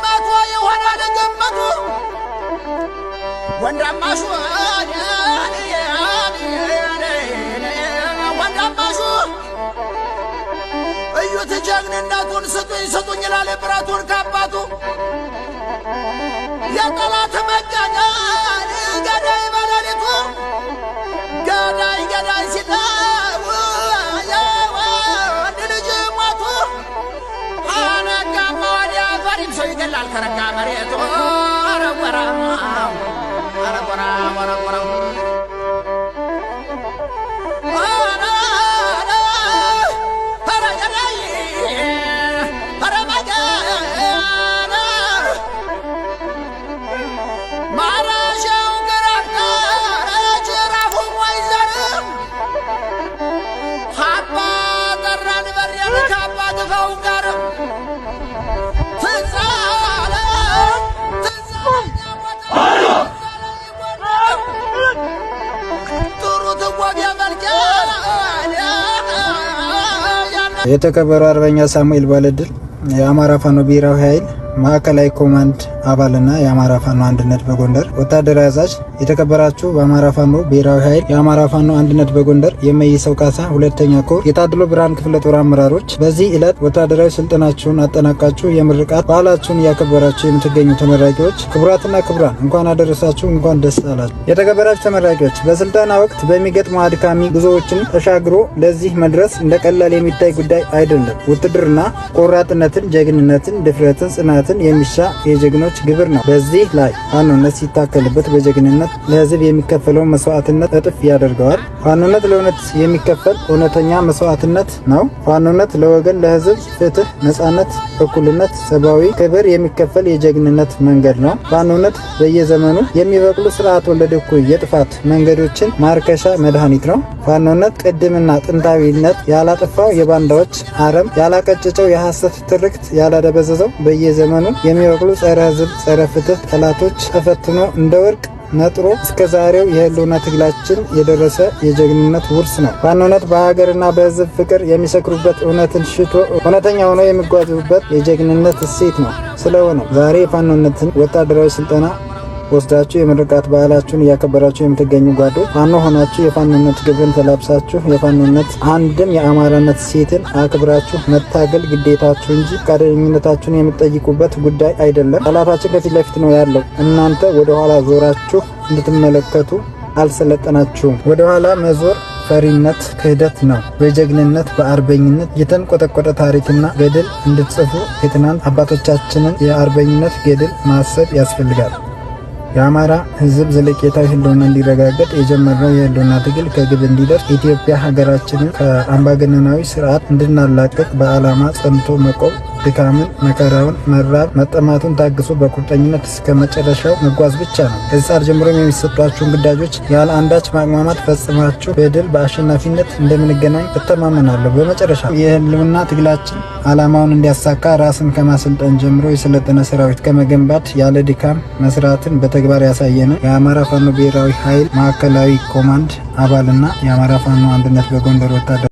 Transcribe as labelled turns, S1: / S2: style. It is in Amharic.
S1: መቶ ይሆናል ገመቱ ወንዳማሹ ወንዳማሹ እዩት ጀግንነቱን ስጡኝ ይላል ብረቱን ካባቱ የጠላት መጋኛ ገዳይ በሌሊቱ ገዳይ ሲጠው ወንድ ልጅ ሞቱ አነጋማ ወዲያ ፈሪም ሰው ይገላል ከረጋ መሬቱ
S2: የተከበሩ አርበኛ ሳሙኤል ባለድል የአማራ ፋኖ ብሔራዊ ኃይል ማዕከላዊ ኮማንድ አባልና የአማራ ፋኖ አንድነት በጎንደር ወታደራዊ አዛዥ፣ የተከበራችሁ በአማራ ፋኖ ብሔራዊ ኃይል የአማራ ፋኖ አንድነት በጎንደር የመይሰው ካሳ ሁለተኛ ኮር የታድሎ ብርሃን ክፍለ ጦር አመራሮች፣ በዚህ ዕለት ወታደራዊ ስልጠናችሁን አጠናቃችሁ የምርቃት በዓላችሁን እያከበራችሁ የምትገኙ ተመራቂዎች፣ ክቡራትና ክቡራን እንኳን አደረሳችሁ፣ እንኳን ደስ አላችሁ። የተከበራችሁ ተመራቂዎች፣ በስልጠና ወቅት በሚገጥሙ አድካሚ ጉዞዎችን ተሻግሮ ለዚህ መድረስ እንደ ቀላል የሚታይ ጉዳይ አይደለም። ውትድርና ቆራጥነትን፣ ጀግንነትን፣ ድፍረትን፣ ጽናትን የሚሻ የጀግኖች ግብር ነው። በዚህ ላይ ፋኖነት ሲታከልበት በጀግንነት ለህዝብ የሚከፈለውን መስዋዕትነት እጥፍ ያደርገዋል። ፋኖነት ለእውነት የሚከፈል እውነተኛ መስዋዕትነት ነው። ፋኖነት ለወገን፣ ለህዝብ ፍትህ፣ ነጻነት፣ እኩልነት፣ ሰብአዊ ክብር የሚከፈል የጀግንነት መንገድ ነው። ፋኖነት በየዘመኑ የሚበቅሉ ስርዓት ወለድ እኩይ የጥፋት መንገዶችን ማርከሻ መድኃኒት ነው። ፋኖነት ቅድምና ጥንታዊነት ያላጠፋው የባንዳዎች አረም ያላቀጨጨው የሐሰት ትርክት ያላደበዘዘው በየዘመኑ የሚበቅሉ ጸረ ህዝብ ጸረ ፍትህ ጠላቶች ተፈትኖ እንደ ወርቅ ነጥሮ እስከ ዛሬው የህልውና ትግላችን የደረሰ የጀግንነት ውርስ ነው። ፋኖነት በሀገርና በህዝብ ፍቅር የሚሰክሩበት፣ እውነትን ሽቶ እውነተኛ ሆኖ የሚጓዙበት የጀግንነት እሴት ነው። ስለሆነ ዛሬ የፋኖነትን ወታደራዊ ስልጠና ወስዳችሁ የምርቃት በዓላችሁን እያከበራችሁ የምትገኙ ጓዶች ፋኖ ሆናችሁ የፋኖነት ግብርን ተላብሳችሁ የፋኖነት አንድም የአማራነት ሴትን አክብራችሁ መታገል ግዴታችሁ እንጂ ፈቃደኝነታችሁን የምትጠይቁበት ጉዳይ አይደለም። ጠላታችን ከፊት ለፊት ነው ያለው። እናንተ ወደ ኋላ ዞራችሁ እንድትመለከቱ አልሰለጠናችሁም። ወደ ኋላ መዞር ፈሪነት፣ ክህደት ነው። በጀግንነት በአርበኝነት የተንቆጠቆጠ ታሪክና ገድል እንድትጽፉ የትናንት አባቶቻችንን የአርበኝነት ገድል ማሰብ ያስፈልጋል። የአማራ ህዝብ ዘለቄታዊ ህልውና እንዲረጋገጥ የጀመርነው የህልውና ትግል ከግብ እንዲደርስ ኢትዮጵያ ሀገራችንን ከአምባገነናዊ ስርዓት እንድናላቀቅ በዓላማ ጸንቶ መቆም፣ ድካምን፣ መከራውን፣ መራብ፣ መጠማቱን ታግሶ በቁርጠኝነት እስከ መጨረሻው መጓዝ ብቻ ነው። ከዚህ ሰዓት ጀምሮም የሚሰጧችሁን ግዳጆች ያለ አንዳች ማቅማማት ፈጽማችሁ በድል በአሸናፊነት እንደምንገናኝ እተማመናለሁ። በመጨረሻ የህልውና ትግላችን ዓላማውን እንዲያሳካ ራስን ከማሰልጠን ጀምሮ የሰለጠነ ሰራዊት ከመገንባት ያለ ድካም መስራትን በተግባር ያሳየነ የአማራ ፋኖ ብሔራዊ ኃይል ማዕከላዊ ኮማንድ አባልና የአማራ ፋኖ አንድነት በጎንደር ወታደር